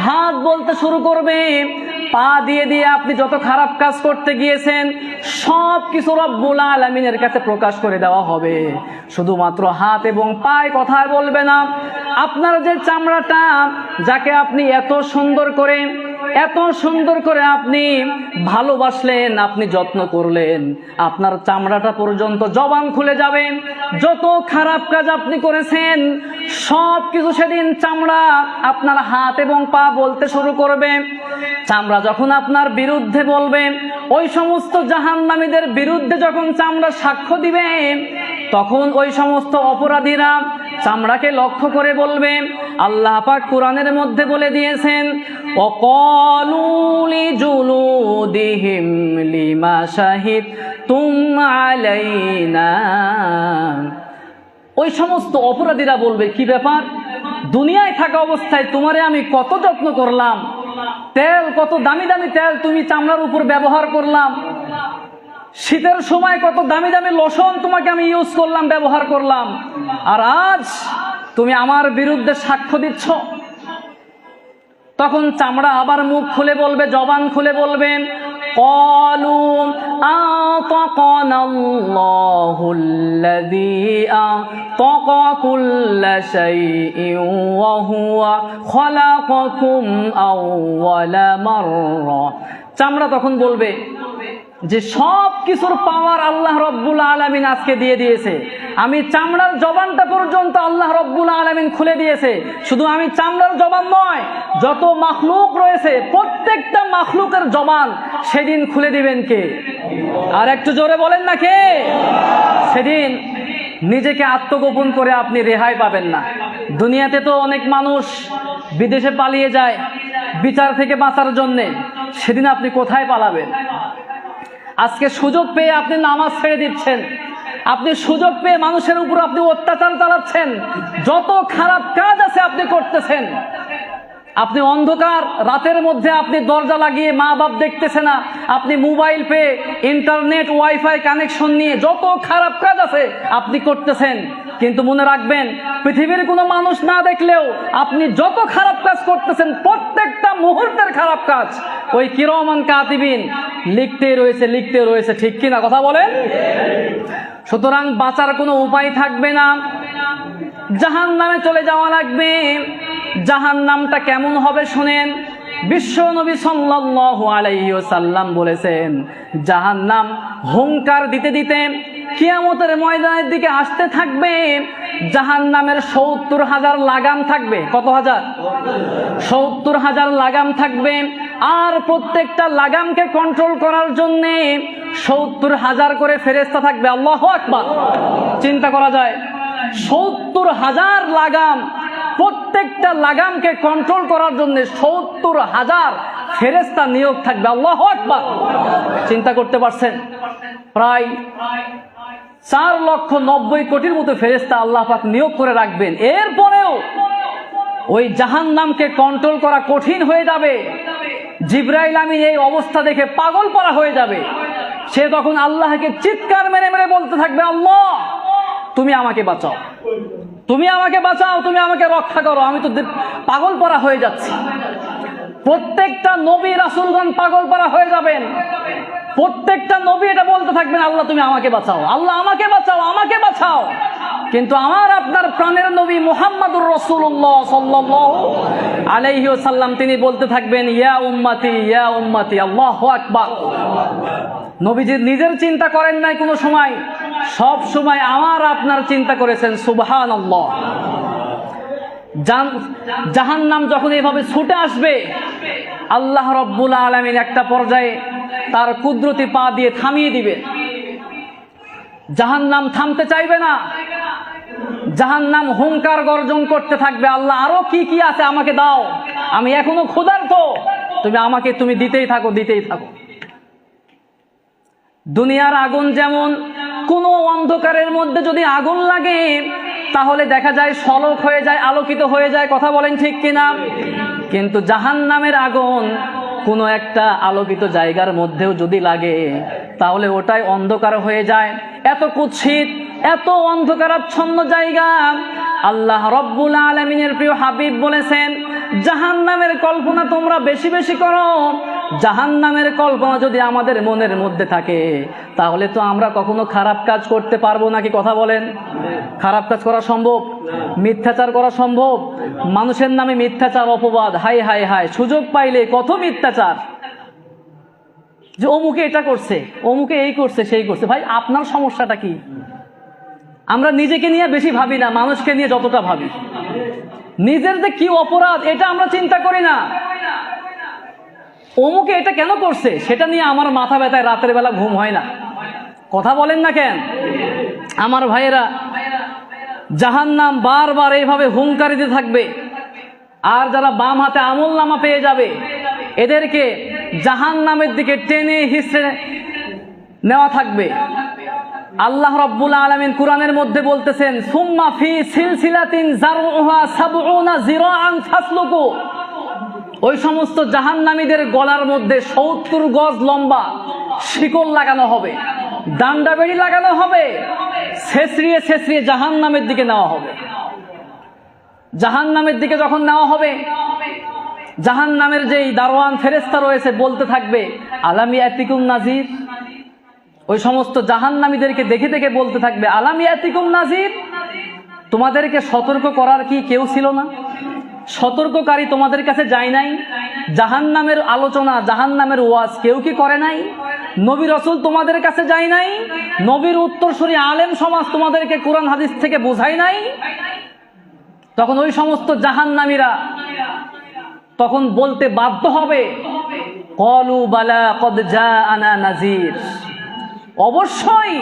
হাত বলতে শুরু করবে। পা দিয়ে দিয়ে আপনি যত খারাপ কাজ করতে গিয়েছেন সব কিছু রব্বুল আলামিনের কাছে প্রকাশ করে দেওয়া হবে। শুধুমাত্র হাত এবং পায়ে কথায় বলবে না। আপনার যে চামড়াটা, যাকে আপনি এত সুন্দর করে আপনি ভালোবাসলেন, আপনি যত্ন করলেন, আপনার চামড়াটা পর্যন্ত জবান খুলে যাবে। যত খারাপ কাজ আপনি করেছেন সব কিছু সেদিন চামড়া আপনার হাত এবং পা বলতে শুরু করবে। চামড়া যখন আপনার বিরুদ্ধে বলবে, ওই সমস্ত জাহান্নামীদের বিরুদ্ধে যখন চামড়া সাক্ষ্য দিবে, তখন ওই সমস্ত অপরাধীরা চামড়াকে লক্ষ্য করে বলবে। আল্লাহ পাক কোরআনের মধ্যে বলে দিয়েছেন, ওয়াকালু লিজুলুদিহিম লিমা শাহিদতুম আলাইনা। ওই সমস্ত অপরাধীরা বলবে, কি ব্যাপার, দুনিয়ায় থাকা অবস্থায় তোমারে আমি কত যত্ন করলাম, তেল কত দামি দামি তেল তুমি চামড়ার উপর ব্যবহার করলাম, শীতের সময় কত দামি দামি লোশন তোমাকে আমি ইউজ করলাম, ব্যবহার করলাম, আর আজ তুমি আমার বিরুদ্ধে সাক্ষ্য দিচ্ছ। তখন চামড়া আবার মুখ খুলে বলবে, জবান খুলে বলবেন, ক্বালু আতাকানাল্লাহুল্লাযী আতাকা কুল্লা শাইইন ওয়া হুয়া খালাকাকুম আউওয়ালা মাররা। চামড়া তখন বলবে যে সব কিছুর পাওয়ার আল্লাহ রব্বুল আলামিন আজকে দিয়ে দিয়েছে, আমি চামড়ার জবানটা পর্যন্ত আল্লাহ রব্বুল আলামিন খুলে দিয়েছে। শুধু আমি চামড়ার জবান নয়, যত মাখলুক রয়েছে প্রত্যেকটা মাখলুকের জবান সেদিন খুলে দিবেন কে? আর একটু জোরে বলেন না কে? সেদিন নিজেকে আত্মগোপন করে আপনি রেহাই পাবেন না। দুনিয়াতে তো অনেক মানুষ বিদেশে পালিয়ে যায় বিচার থেকে বাঁচার জন্যে, সেদিন আপনি কোথায় পালাবেন? আজকে সুযোগ পেয়ে আপনি নামাজ ছেড়ে দিচ্ছেন, আপনি সুযোগ পেয়ে মানুষের উপর আপনি অত্যাচার চালাচ্ছেন, যত খারাপ কাজ আছে আপনি করতেছেন। আপনি অন্ধকার রাতের মধ্যে আপনি দরজা লাগিয়ে মা বাপ দেখতেছে না, আপনি মোবাইল পেয়ে ইন্টারনেট ওয়াইফাই কানেকশন নিয়ে যত খারাপ কাজ আছে আপনি করতেছেন। কিন্তু মনে রাখবেন, পৃথিবীর কোনো মানুষ না দেখলেও আপনি যত খারাপ কাজ করতেছেন প্রত্যেকটা মুহূর্তের খারাপ কাজ ওই কিরামান কাতিবিন লিখতে রয়েছে। ঠিক কিনা কথা বলেন? সুতরাং বাঁচার কোনো উপায় থাকবে না, জাহান্নামে চলে যাওয়া লাগবে। জাহান্নামটা কেমন হবে শুনেন। বিশ্ব নবী সাল্লাল্লাহু আলাইহি ওয়াসাল্লাম বলেছেন, জাহান্নাম হুঙ্কার দিতে দিতে কিয়ামতের ময়দানের দিকে আসতে থাকবে। জাহান্নামের ৭০,০০০ লাগাম থাকবে। কত হাজার? ৭০,০০০ লাগাম থাকবে। আর প্রত্যেকটা লাগামকে কন্ট্রোল করার জন্য ৭০,০০০ করে ফেরেশতা থাকবে। আল্লাহু আকবার! চিন্তা করা যায়, ৭০,০০০ লাগাম, প্রত্যেকটা লাগামকে কন্ট্রোল করার জন্য ৭০,০০০ ফেরেশতা নিয়োগ থাকবে। আল্লাহু আকবার! চিন্তা করতে পারছেন? প্রায় ৪,৯০,০০,০০০ মতো ফেরেশতা আল্লাহ পাক নিয়োগ করে রাখবেন। এরপরেও ওই জাহান্নামকে কন্ট্রোল করা কঠিন হয়ে যাবে। জিবরাইল আমিন এই অবস্থা দেখে পাগল পারা হয়ে যাবে। সে তখন আল্লাহকে চিৎকার মেরে মেরে বলতে থাকবে, আল্লাহ তুমি আমাকে বাঁচাও, তুমি আমাকে বাঁচাও, তুমি আমাকে রক্ষা করো, আমি তো পাগল পারা হয়ে যাচ্ছি। প্রত্যেকটা নবী রাসূলগণ পাগল পারা হয়ে যাবেন। প্রত্যেকটা নবী এটা বলতে থাকবেন, আল্লাহ তুমি আমাকে বাঁচাও, আল্লাহ আমাকে বাঁচাও, আমাকে বাঁচাও। কিন্তু আমার আপনার প্রাণের নবী মুহাম্মদুর রাসূলুল্লাহ সাল্লাল্লাহু আলাইহি ওয়াসাল্লাম তিনি বলতে থাকবেন, ইয়া উম্মতি, আল্লাহু আকবার। নবীজি নিজের চিন্তা করেন নাই কোনো সময়, সব সময় আমার আপনার চিন্তা করেছেন। সুবহানাল্লাহ। জাহান্নাম যখন এভাবে ছুটে আসবে, আল্লাহ রাব্বুল আলামিন একটা পর্যায়ে তার কুদরতি পা দিয়ে থামিয়ে দিবে। জাহান্নাম থামতে চাইবে না, জাহান্নাম হুঙ্কার গর্জন করতে থাকবে, আল্লাহ আরো কি কি আছে আমাকে দাও, আমি এখনো ক্ষুধার্ত, তুমি দিতেই থাকো, দিতেই থাকো। দুনিয়ার আগুন যেমন কোনো অন্ধকারের মধ্যে যদি আগুন লাগে তাহলে দেখা যায় শলক হয়ে যায়, আলোকিত হয়ে যায়, কথা বলেন ঠিক কিনা? কিন্তু জাহান্নামের আগুন কোনো একটা আলোকিত জায়গার মধ্যেও যদি লাগে তাহলে ওটাই অন্ধকার হয়ে যায়। এত কুৎসিত, এত অন্ধকারাচ্ছন্ন জায়গা। আল্লাহ রব্বুল আলামিনের প্রিয় হাবিব বলেছেন, জাহান্নামের কল্পনা তোমরা বেশি বেশি করো। জাহান্নামের কল্পনা যদি আমাদের মনের মধ্যে থাকে তাহলে তো আমরা কখনো খারাপ কাজ করতে পারবো নাকি? কথা বলেন। খারাপ কাজ করা সম্ভব? মিথ্যাচার করা সম্ভব? মানুষের নামে মিথ্যাচার, অপবাদ, হাই হাই হাই, সুযোগ পাইলে কত মিথ্যাচার, যে অমুকে এটা করছে, অমুকে এই করছে, সেই করছে। ভাই আপনার সমস্যাটা কি? আমরা নিজেকে নিয়ে বেশি ভাবি না, মানুষকে নিয়ে যতটা ভাবি। নিজের যে কি অপরাধ এটা আমরা চিন্তা করি না। অমুকে এটা কেন করছে সেটা নিয়ে আমার মাথা ব্যথায় রাতের বেলা ঘুম হয় না। কথা বলেন না কেন? আমার ভাইয়েরা, জাহান্নাম বারবার এইভাবে হুঙ্কার দিতে থাকবে। আর যারা বাম হাতে আমলনামা পেয়ে যাবে এদেরকে জাহান্নামের দিকে টেনে হিঁচড়ে নেওয়া থাকবে। আল্লাহ রাব্বুল আলামিন কুরআনের মধ্যে বলতেছেন, সুম্মা ফি সিলসিলাতিন যারউহা সাবউনা যিরাআন ফাসলুকু। ওই সমস্ত জাহান্নামীদের গলার মধ্যে 70 গজ লম্বা শিকল লাগানো হবে, ডান্ডা বেড়ি লাগানো হবে, ছেঁচড়িয়ে ছেঁচড়িয়ে জাহান্নামের দিকে নেওয়া হবে। জাহান্নামের দিকে যখন নেওয়া হবে, জাহান্নামের যেই দারোয়ান ফেরেশতা রয়েছে বলতে থাকবে, আলাম ইয়াতিকুম নাযির। ওই সমস্ত জাহান্নামীদেরকে দেখে দেখে বলতে থাকবে, আলাম ইয়াতিকুম নাযির, তোমাদেরকে সতর্ক করার কি কেউ ছিল না? সতর্ককারী তোমাদের কাছে যায় নাই? জাহান্নামের আলোচনা, জাহান্নামের ওয়াজ কেউ কি করে নাই? নবী রাসূল তোমাদের কাছে যায় নাই? নবীর উত্তরসূরি আলেম সমাজ তোমাদেরকে কোরআন হাদিস থেকে বোঝায় নাই? তখন ওই সমস্ত জাহান্নামীরা তখন বলতে বাধ্য হবে, ক্বালু বালা ক্বাদ জাআনা নাযীর, অবশ্যই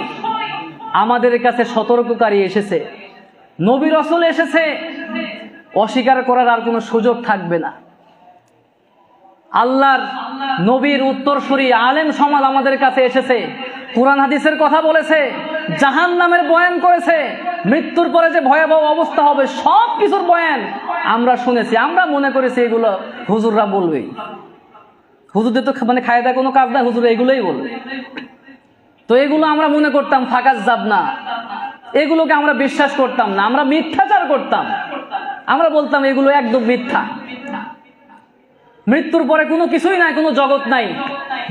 আমাদের কাছে সতর্ককারী এসেছে, নবী রাসূল এসেছে, অস্বীকার করার আর কোনো সুযোগ থাকবে না। আল্লাহর নবীর উত্তরসূরি আলেম সমাজ আমাদের কাছে এসেছে, কুরআন হাদিসের কথা বলেছে, জাহান্নামের বয়ান করেছে, মৃত্যুর পরে যে ভয়াবহ অবস্থা হবে সব কিছুর বয়ান আমরা শুনেছি। আমরা মনে করেছি এগুলো হুজুররা বলবেই, হুজুরদের তো মানে খায় দায় কোনো কাজ নাই, হুজুর এগুলোই বলবে। তো এগুলো আমরা মনে করতাম ফাঁকা যাব না, এগুলোকে আমরা বিশ্বাস করতাম না, আমরা মিথ্যাচার করতাম। আমরা বলতাম এগুলো একদম মিথ্যা, মৃত্যুর পরে কোনো কিছুই নাই, কোনো জগৎ নাই,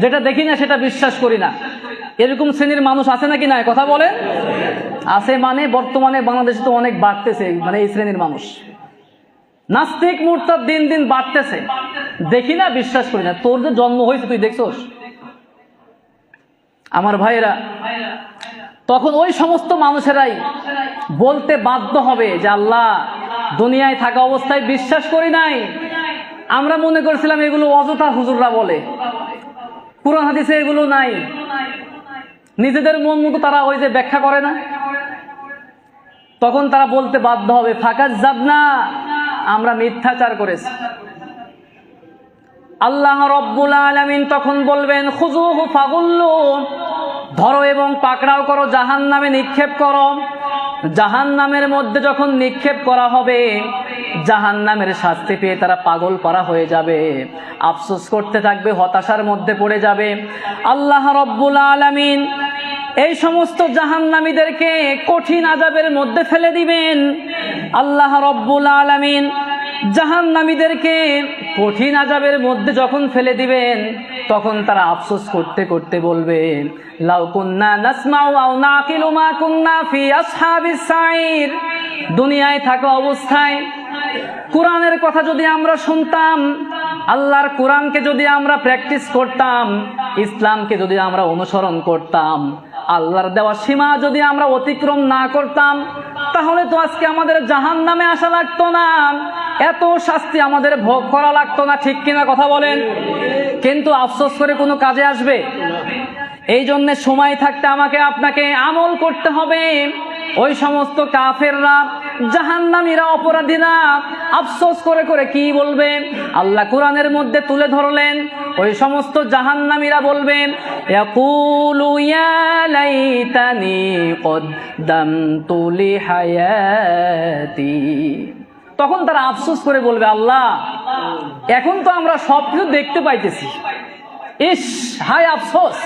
যেটা দেখি না সেটা বিশ্বাস করি না। এরকম শ্রেণীর মানুষ আছে নাকি নাই? কথা বলেন। আছে মানে বর্তমানে বাংলাদেশে তো অনেক বাড়তেছে, মানে এই শ্রেণীর মানুষ নাস্তিক মুরতাদ দিন দিন বাড়তেছে। দেখি না, বিশ্বাস করি না। তোর যে জন্ম হয়েছে তুই দেখছোস? আমার ভাইয়েরা, তখন ওই সমস্ত মানুষেরাই বলতে বাধ্য হবে যে আল্লাহ, দুনিয়ায় থাকা অবস্থায় বিশ্বাস করি নাই, আমরা মনে করেছিলাম এগুলো অযথা হুজুররা বলে, কুরআন হাদিসে এগুলো নাই। নিজেদের মন মতো তারা ওই যে ব্যাখ্যা করে না, তখন তারা বলতে বাধ্য হবে ফাকাত যাবনা, আমরা মিথ্যাচার করেছি। আল্লাহ রব্বুল আলামিন তখন বলবেন, খুযুহু ফাগুল্লু, ধরো এবং পাকড়াও করো, জাহান্নামে নিক্ষেপ করো। জাহান্নামের মধ্যে যখন নিক্ষেপ করা হবে, জাহান্নামের শাস্তি পেয়ে তারা পাগল পারা হয়ে যাবে, আফসোস করতে থাকবে, হতাশার মধ্যে পড়ে যাবে। আল্লাহ রব্বুল আলামিন এই সমস্ত জাহান্নামীদেরকে কঠিন আযাবের মধ্যে ফেলে দিবেন। আল্লাহ রব্বুল আলামিন জাহান্নামীদেরকে কঠিন আযাবের মধ্যে যখন ফেলে দিবেন, তখন তারা আফসোস করতে করতে বলবে, লাউ কুন্না নাসমাউ আও নাকিলু মা কুন্না ফি আসহাবিস সাইর। দুনিয়ায় থাকা অবস্থায় কোরআনের কথা যদি আমরা শুনতাম, আল্লাহর কোরআনকে যদি আমরা প্র্যাকটিস করতাম, ইসলামকে যদি আমরা অনুসরণ করতাম, আল্লাহর দেওয়া সীমা যদি আমরা অতিক্রম না করতাম, তাহলে তো আজকে আমাদের জাহান্নামে আসা লাগতো না, এত শাস্তি আমাদের ভোগ করা লাগতো না। ঠিক কিনা কথা বলেন? কিন্তু আফসোস করে কোনো কাজে আসবে? এই জন্য সময় থাকতে আমাকে আপনাকে আমল করতে হবে। ওই সমস্ত কাফেররা, জাহান্নামীরা, অপরাধীরা আফসোস করে করে কি বলবে? আল্লাহ কোরআনের মধ্যে তুলে ধরলেন, ওই সমস্ত জাহান্নামীরা বলবেন, ইয়াকুলু ইয়া লাইতানি কদ্দামতু লিহায়াতি। তখন তারা আফসোস করে বলবে, আল্লাহ এখন তো আমরা সবকিছু দেখতে পাইতেছি, ইস হায় আফসোস,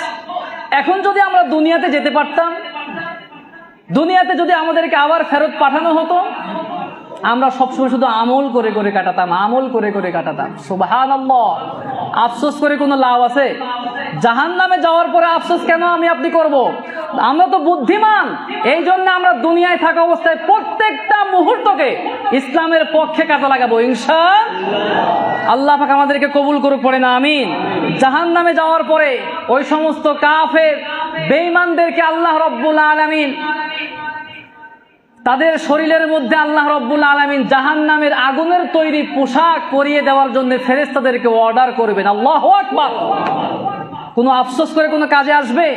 এখন যদি আমরা দুনিয়াতে যেতে পারতাম, দুনিয়াতে যদি আমাদেরকে আবার ফেরত পাঠানো হতো, আমরা সবসময় শুধু আমল করে করে কাটাতাম, আমল করে করে কাটাতাম। সুবহানাল্লাহ। আফসোস করে কোনো লাভ আছে? জাহান্নামে যাওয়ার পরে আফসোস কেন আমি আপনি করব? আমরা তো বুদ্ধিমান, এই জন্য আমরা দুনিয়ায় থাকা অবস্থায় প্রত্যেকটা মুহূর্তকে ইসলামের পক্ষে কাজে লাগাবো ইনশাআল্লাহ। আল্লাহ পাক আমাদেরকে কবুল করুক, পড়ে না আমিন। জাহান্নামে যাওয়ার পরে ওই সমস্ত কাফের বেঈমানদেরকে আল্লাহ রব্বুল আলামিন তাদের শরীরের মধ্যে আল্লাহ রব্বুল আলামিন জাহান্নামের আগুনের তৈরি পোশাক পরিয়ে দেওয়ার জন্য ফেরেশতাদেরকে অর্ডার করবেন। আল্লাহু আকবার। কোনো আফসোস করে কোনো কাজে আসবে?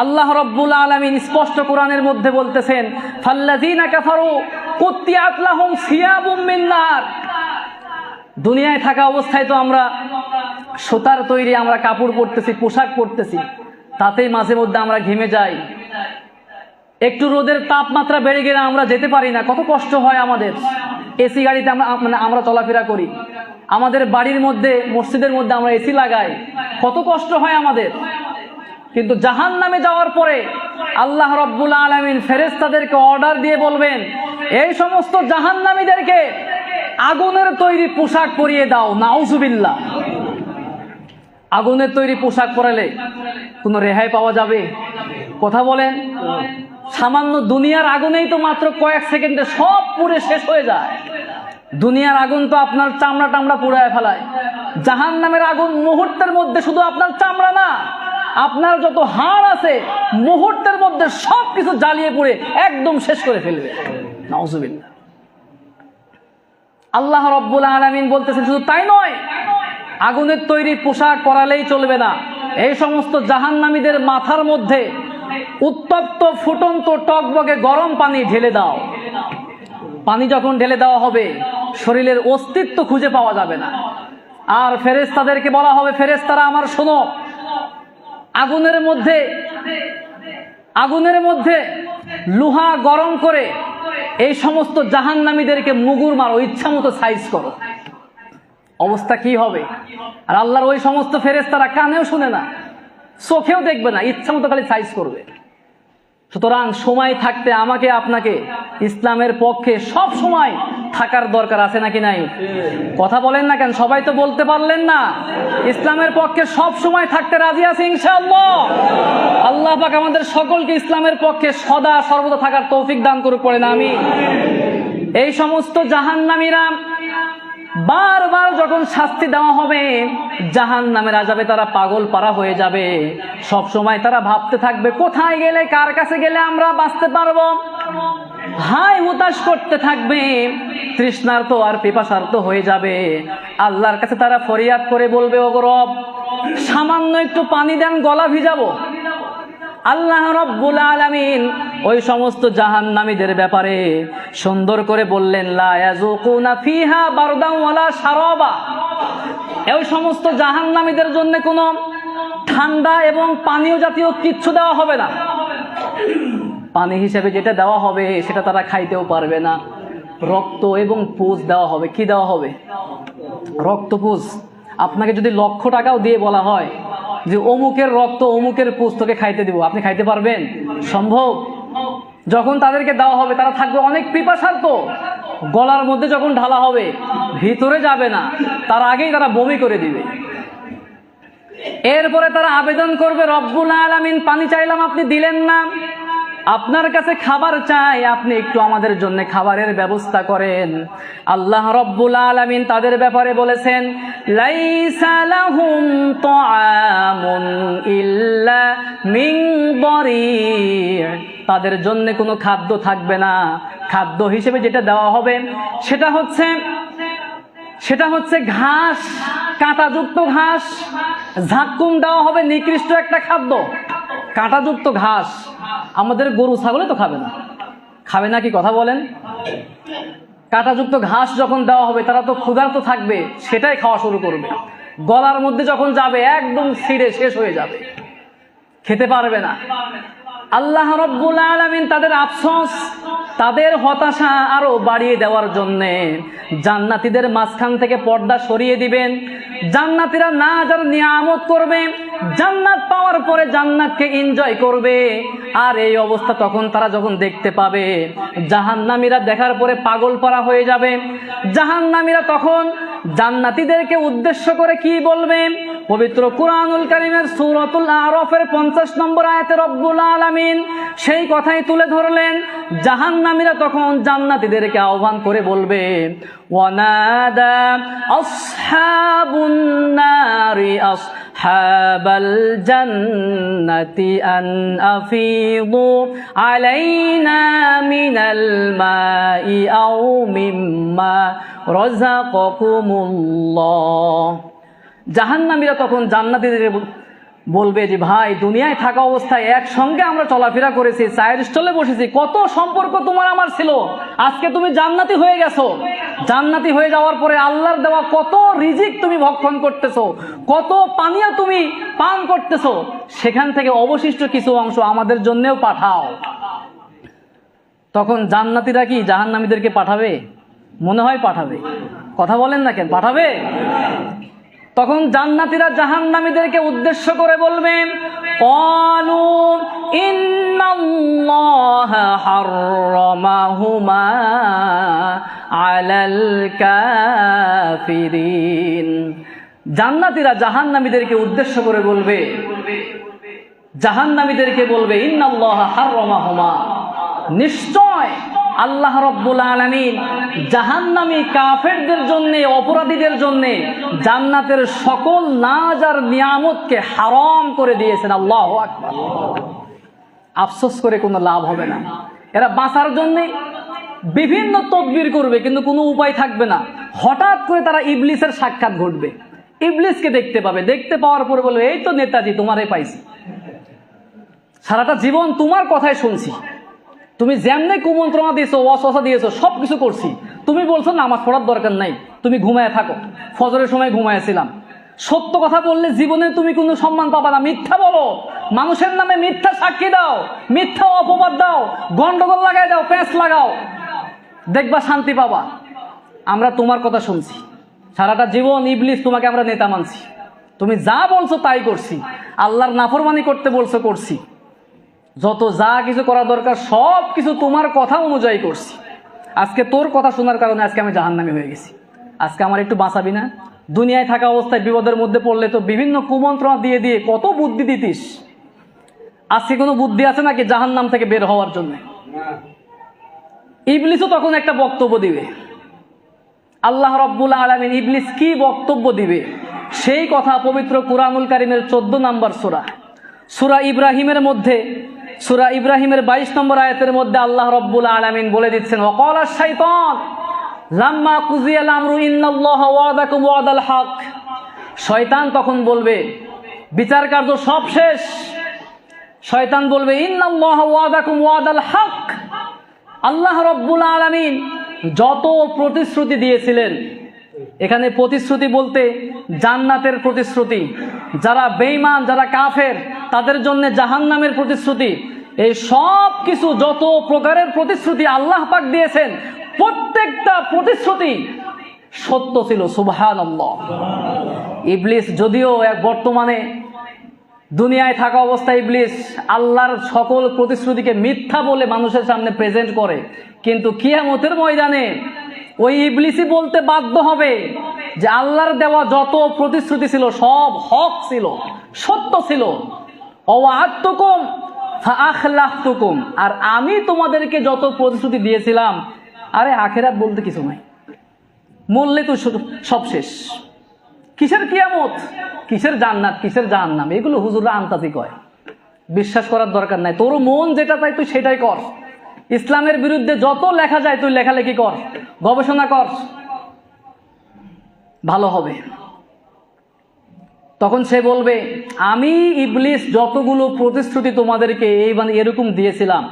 আল্লাহ রব্বুল আলামিন স্পষ্ট কোরআনের মধ্যে বলতেছেন, ফাল্লাযীনা কাফারু কুত্তিয়াত লাহুম সিয়াবুম মিন নার। দুনিয়ায় থাকা অবস্থায় তো আমরা সুতার তৈরি আমরা কাপড় পরতেছি, পোশাক পরতেছি, তাতেই মাঝে মধ্যে আমরা ঘেমে যাই। একটু রোদের তাপমাত্রা বেড়ে গেলে আমরা যেতে পারি না, কত কষ্ট হয় আমাদের। এসি গাড়িতে আমরা চলাফেরা করি, আমাদের বাড়ির মধ্যে, মসজিদের মধ্যে আমরা এসি লাগাই, কত কষ্ট হয় আমাদের। কিন্তু জাহান্নামে যাওয়ার পরে আল্লাহ রব্বুল আলামিন ফেরেশতাদেরকে অর্ডার দিয়ে বলবেন, এই সমস্ত জাহান্নামীদেরকে আগুনের তৈরি পোশাক পরিয়ে দাও। নাউজুবিল্লাহ। আগুনের তৈরি পোশাক পরালে কোনো রেহাই পাওয়া যাবে? কথা বলেন। সামান্য দুনিয়ার আগুনেই তো মাত্র কয়েক সেকেন্ডে সব পুড়ে শেষ হয়ে যায়। দুনিয়ার আগুন তো আপনার চামড়া টামড়া পুড়ায় ফেলায়, জাহান্নামের আগুন মুহূর্তের মধ্যে শুধু আপনার চামড়া না, আপনার যত হাড় আছে মুহূর্তের মধ্যে সব কিছু জ্বালিয়ে পুড়ে একদম শেষ করে ফেলবে। নাউজুবিল্লাহ। আল্লাহ রব্বুল আলামিন বলতেছেন, শুধু তাই নয়, আগুনের তৈরি পোশাক পরালেই চলবে না, এই সমস্ত জাহান্নামীদের মাথার মধ্যে উত্তপ্ত ফুটন্ত টকবগে গরম পানি ঢেলে দাও। পানি যখন ঢেলে দেওয়া হবে, শরীরের অস্তিত্ব খুঁজে পাওয়া যাবে না। আর ফেরেশতাদেরকে বলা হবে, ফেরেশতারা আমার শোনো, আগুনের মধ্যে লোহা গরম করে এই সমস্ত জাহান্নামীদেরকে মুগুর মারো, ইচ্ছা মতো সাইজ করো। অবস্থা কি হবে? আর আল্লাহর ওই সমস্ত ফেরেশতারা কানেও শুনে না, চোখেও দেখবে না, ইচ্ছা মতো খালি সাইজ করবে। সুতরাং সময় থাকতে আমাকে আপনাকে ইসলামের পক্ষে সব সময় থাকার দরকার আছে নাকি নাই? কথা বলেন না কেন? সবাই তো বলতে পারলেন না। ইসলামের পক্ষে সব সময় থাকতে রাজি আছে ইনশাআল্লাহ। আল্লাহ পাক আমাদের সকলকে ইসলামের পক্ষে সদা সর্বদা থাকার তৌফিক দান করুক, পড়ে না আমি। এই সমস্ত জাহান্নামীরা বারবার যখন শাস্তি দেওয়া হবে, জাহান্নামের আযাবে তারা পাগল পারা হয়ে যাবে। সব সময় তারা ভাবতে থাকবে, কোথায় গেলে, কার কাছে গেলে আমরা বাঁচতে পারবো। হায় হুতাশ করতে থাকবে, তৃষ্ণার্ত আর পিপাসার্ত হয়ে যাবে। আল্লাহর কাছে তারা ফরিয়াদ করে বলবে, ওগো রব, সামান্য একটু পানি দেন, গলা ভিজাবো। আল্লাহ রব্বুল আলামিন ওই সমস্ত জাহান্নামীদের ব্যাপারে সুন্দর করে বললেন, লা ইয়াযুকুনা ফিহা বারদান ওয়ালা শারাবা। এই সমস্ত জাহান্নামীদের জন্য কোনো ঠান্ডা এবং পানীয় জাতীয় কিচ্ছু দেওয়া হবে না। পানি হিসেবে যেটা দেওয়া হবে সেটা তারা খাইতেও পারবে না। রক্ত এবং পুঁজ দেওয়া হবে। কি দেওয়া হবে? রক্ত, পুঁজ। আপনাকে যদি লক্ষ টাকাও দিয়ে বলা হয় যে অমুকের রক্ত, অমুকের পুঁজ তোকে খাইতে দিব, আপনি খাইতে পারবেন? সম্ভব? যখন তাদেরকে দেওয়া হবে, তারা থাকবে অনেক পিপাসার্ত, গলার মধ্যে যখন ঢালা হবে ভিতরে যাবে না, তার আগেই তারা বমি করে দিবে। এরপরে তারা আবেদন করবে, রব্বুল আলামিন পানি চাইলাম আপনি দিলেন না, আপনার কাছে খাবার চাই, আপনি একটু আমাদের জন্য খাবারের ব্যবস্থা করেন। আল্লাহ রব্বুল আলামিন তাদের ব্যাপারে বলেছেন, লাইসা লাহুম তাআমুন ইল্লা মিন দরি', তাদের জন্য কোনো খাদ্য থাকবে না। খাদ্য হিসেবে যেটা দেওয়া হবে সেটা হচ্ছে ঘাস, কাঁটাযুক্ত ঘাস। ঝাক্কুম দেওয়া হবে, নিকৃষ্ট একটা খাদ্য, কাঁটাযুক্ত ঘাস। আমাদের গরু ছাগলে তো খাবে না, খাবে না কি কথা বলেন? কাঁটাযুক্ত ঘাস যখন দেওয়া হবে তারা তো ক্ষুধার্ত থাকবে, সেটাই খাওয়া শুরু করবে। গলার মধ্যে যখন যাবে একদম ছিঁড়ে শেষ হয়ে যাবে, খেতে পারবে না। আল্লাহ রব্বুল আলামিন তাদের আফসোস, তাদের হতাশা আরো বাড়িয়ে দেওয়ার জন্যে জান্নাতীদের মাঝখান থেকে পর্দা সরিয়ে দিবেন। জান্নাতীরা নাজ আর নিয়ামত করবে, জান্নাত পাওয়ার পরে জান্নাতকে এনজয় করবে। আর এই অবস্থা তখন তারা যখন দেখতে পাবে, জাহান্নামীরা দেখার পরে পাগল পারা হয়ে যাবে। জাহান্নামীরা তখন জান্নাতীদেরকে উদ্দেশ্য করে কি বলবে? পবিত্র কুরআনুল কারীমের সূরাতুল আরাফের 50 নম্বর আয়াতে রব্বুল আলামিন সেই কথাই তুলে ধরলেন। জাহান্নামীরা তখন জান্নাতীদেরকে আহ্বান করে বলবে, ওয়ানাদা আসহাবুন নারি আসহাবাল জান্নাতি আন আফিদু আলাইনা মিনাল মাই আও মিম্মা রাযাকাকুমুল্লাহ। জাহান্নামীরা তখন জান্নাতীদের বলবে যে, ভাই দুনিয়ায় থাকা অবস্থায় একসঙ্গে আমরা চলাফেরা করেছি, চায়ের স্টলে বসেছি, কত সম্পর্ক তোমার আমার ছিল, আজকে তুমি জান্নাতি হয়ে গেছো। জান্নাতি হয়ে যাওয়ার পরে আল্লাহর দেওয়া কত রিজিক তুমি ভক্ষণ করতেছো, কত পানীয় তুমি পান করতেছো, সেখান থেকে অবশিষ্ট কিছু অংশ আমাদের জন্যেও পাঠাও। তখন জান্নাতীরা কি জাহান্নামীদেরকে পাঠাবে? মনে হয় পাঠাবে। কথা বলেন না কেন? পাঠাবে। তখন জান্নাতীরা জাহান্নামীদেরকে উদ্দেশ্য করে বলবেন, ক্বালু ইন্নাল্লাহা হাররামাহুমা আলাল কাফিরিন। জান্নাতীরা জাহান্নামীদেরকে উদ্দেশ্য করে বলবে, ইন্নাল্লাহা হাররামাহুমা, নিশ্চয় আল্লাহ রব্বুল আলামিন জাহান্নামী কাফেরদের জন্য, অপরাধীদের জন্য জান্নাতের সকল নাজ আর নিয়ামতকে হারাম করে দিয়েছেন। আল্লাহু আকবার। আফসোস করে কোনো লাভ হবে না। এরা বাঁচার জন্য বিভিন্ন তদবির করবে, কিন্তু কোনো উপায় থাকবে না। হঠাৎ করে তারা ইবলিসের সাক্ষাৎ ঘটবে, ইবলিসকে দেখতে পাবে। দেখতে পাওয়ার পরে বলবে, এই তো নেতাজি, তোমারে পাইছি, সারাটা জীবন তোমার কথাই শুনছি, তুমি যেমনি কুমন্ত্রণা দিয়েছো, ওয়াসওয়াসা দিয়েছো, সব কিছু করছি। তুমি বলছো নামাজ পড়ার দরকার নাই, তুমি ঘুমায় থাকো, ফজরের সময় ঘুমাইছিলাম। সত্য কথা বললে জীবনে তুমি কোনো সম্মান পাবা না। মিথ্যা বলো, মানুষের নামে মিথ্যা সাক্ষী দাও, মিথ্যা অপবাদ দাও, গন্ডগোল লাগাই দাও, প্যাঁচ লাগাও, দেখবা শান্তি পাবা। আমরা তোমার কথা শুনছি, সারাটা জীবন ইবলিস তোমাকে আমরা নেতা মানছি, তুমি যা বলছো তাই করছি, আল্লাহর নাফরমানি করতে বলছো করছি, যত যা কিছু করা দরকার সব কিছু তোমার কথা অনুযায়ী করছি। আজকে তোর কথা শোনার কারণে আজকে আমি জাহান্নামী হয়ে গেছি। আজকে আমার একটু বাঁচাবি না? দুনিয়ায় থাকা অবস্থায় বিপদের মধ্যে পড়লে তো বিভিন্ন কুমন্ত্রণা দিয়ে দিয়ে কত বুদ্ধি দিতিস, আজকে কোনো বুদ্ধি আছে নাকি জাহান্নাম থেকে বের হওয়ার জন্য? ইবলিসও তখন একটা বক্তব্য দিবে। আল্লাহ রব্বুল আলামিন ইবলিস কি বক্তব্য দিবে সেই কথা পবিত্র কুরআনুল কারীমের 14 নম্বর সূরা ইব্রাহিমের মধ্যে, সূরা ইব্রাহিমের 22 নম্বর আয়াতের মধ্যে আল্লাহ রব্বুল আলামিন বলে দিচ্ছেন, ওয়াকালা শাইতান লাম্মা কুযিয়াল আমরু ইন্নাল্লাহা ওয়াদাকুম ওয়াদাল হক। শয়তান তখন বলবে, বিচার কার্য সব শেষ, শয়তান বলবে, ইন্নাল্লাহা ওয়াদাকুম ওয়াদাল হক, আল্লাহ রব্বুল আলামিন যত প্রতিশ্রুতি দিয়েছিলেন, এখানে প্রতিশ্রুতি বলতে জান্নাতের প্রতিশ্রুতি, যারা বেঈমান, যারা কাফের তাদের জন্য জাহান্নামের প্রতিশ্রুতি, এই সব কিছু যত প্রকারের প্রতিশ্রুতি আল্লাহ পাক দিয়েছেন, প্রত্যেকটা প্রতিশ্রুতি সত্য ছিল। সুবহানাল্লাহ। ইবলিস যদিও বর্তমানে দুনিয়ায় থাকা অবস্থায় ইবলিস আল্লাহর সকল প্রতিশ্রুতিকে মিথ্যা বলে মানুষের সামনে প্রেজেন্ট করে, কিন্তু কিয়ামতের ময়দানে ওই ইবলিসই বলতে বাধ্য হবে যে আল্লাহর দেওয়া যত প্রতিশ্রুতি ছিল সব হক ছিল, সত্য ছিল। ওয়া'আদতুকুম ফাআখলাফতুকুম, আর আমি তোমাদেরকে যত প্রতিশ্রুতি দিয়েছিলাম, আরে আখিরাত বলতে কিছু নাই, মরলে তো সব শেষ। কিসের কিয়ামত, কিসের জান্নাত, কিসের জাহান্নাম, এগুলো হুজুররা আন্তাজি কয়, বিশ্বাস করার দরকার নাই। তোর মন যেটা চাই তুই সেটাই কর। ইসলামের বিরুদ্ধে যত লেখা যায় তুই লেখালেখি কর, গবেষণা কর, ভালো হবে। তখন সে বলবে আমি ইবলিস যতগুলো প্রতিশ্রুতি তোমাদেরকে এরকম দিয়েছিলাম,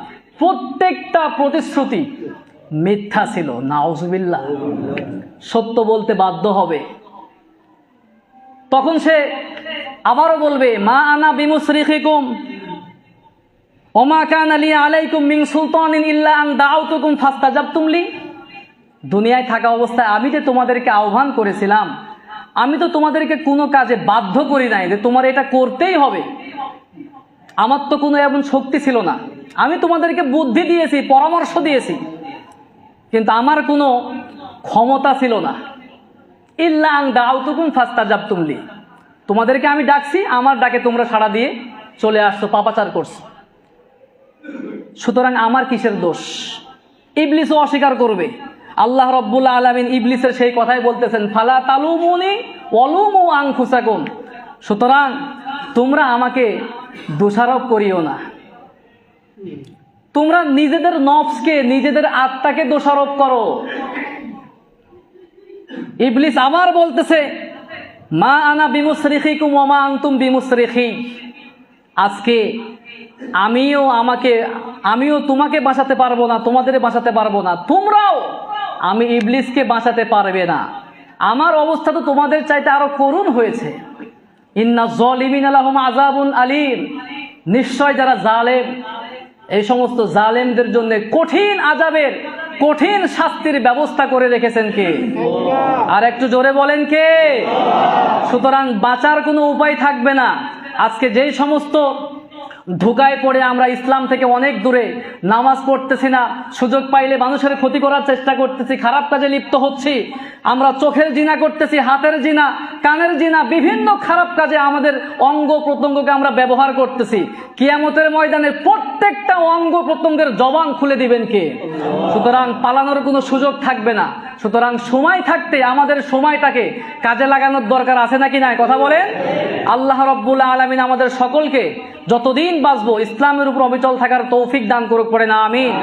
প্রত্যেকটা প্রতিশ্রুতি মিথ্যা ছিল। নাউজুবিল্লাহ, সত্য বলতে বাধ্য হবে। তখন সে আবারও বলবে মা আনা বিমুসরিখিকুম ওমা কানা লি আলাইকুম মিন সুলতানিন ইল্লা আন দাউতুকুম ফাস্তাজাবতুম লি। দুনিয়ায় থাকা অবস্থায় আমি যে তোমাদেরকে আহ্বান করেছিলাম, আমি তো তোমাদেরকে কোনো কাজে বাধ্য করি নাই যে তোমার এটা করতেই হবে। আমার তো কোনো এমন শক্তি ছিল না, আমি তোমাদেরকে বুদ্ধি দিয়েছি, পরামর্শ দিয়েছি, কিন্তু আমার কোনো ক্ষমতা ছিল না। ইল্লা আন দাউতুকুম ফাস্তাজাবতুম লি, তোমাদেরকে আমি ডাকছি, আমার ডাকে তোমরা সাড়া দিয়ে চলে আসছো, পাপাচার করছো, সুতরাং আমার কিসের দোষ? ইবলিসও অস্বীকার করবে। আল্লাহ রাব্বুল আলামিন ইবলিসের সেই কথাই বলতেছেন ফালা তালুমুনি ওয়ালুমু আনফুসাকুম, সুতরাং তোমরা আমাকে দোষারোপ করিও না, তোমরা নিজেদের নফসকে, নিজেদের আত্মাকে দোষারোপ করো। ইবলিস আবার বলতেছে মা আনা বিমুসরিখিকুম ওয়া মা আনতুম বিমুসরিখি, আজকে আমিও তোমাকে বাঁচাতে পারবো না, তোমাদের বাঁচাতে পারবো না, তোমরাও আমি ইবলিসকে বাঁচাতে পারবে না। আমার অবস্থা তো তোমাদের চাইতে আরো করুণ হয়েছে। ইন্না যালিমিনা লাহুম আযাবুন আলীম, নিশ্চয় যারা জালেম, এই সমস্ত জালেমদের জন্য কঠিন আযাবের, কঠিন শাস্তির ব্যবস্থা করে রেখেছেন কে? আর একটু জোরে বলেন কে? সুতরাং বাঁচার কোনো উপায় থাকবে না। আজকে যেই সমস্ত ধোঁকায় পড়ে আমরা ইসলাম থেকে অনেক দূরে, নামাজ পড়তেছি না, সুযোগ পাইলে মানুষের ক্ষতি করার চেষ্টা করতেছি, খারাপ কাজে লিপ্ত হচ্ছি, আমরা চোখের জিনা করতেছি, হাতের জিনা, কানের জিনা, বিভিন্ন খারাপ কাজে আমাদের অঙ্গ প্রত্যঙ্গকে আমরা ব্যবহার করতেছি। কিয়ামতের ময়দানে প্রত্যেকটা অঙ্গ প্রত্যঙ্গের জবান খুলে দিবেন কে? সুতরাং পালানোর কোনো সুযোগ থাকবে না। সুতরাং সময় থাকতে আমাদের সময়টাকে কাজে লাগানোর দরকার আছে নাকি নাই? কথা বলেন। আল্লাহ রাব্বুল আলামিন আমাদের সকলকে যতদিন বাঁচবো ইসলামের উপর অবিচল থাকার তৌফিক দান করুক, পড়ে না আমিন।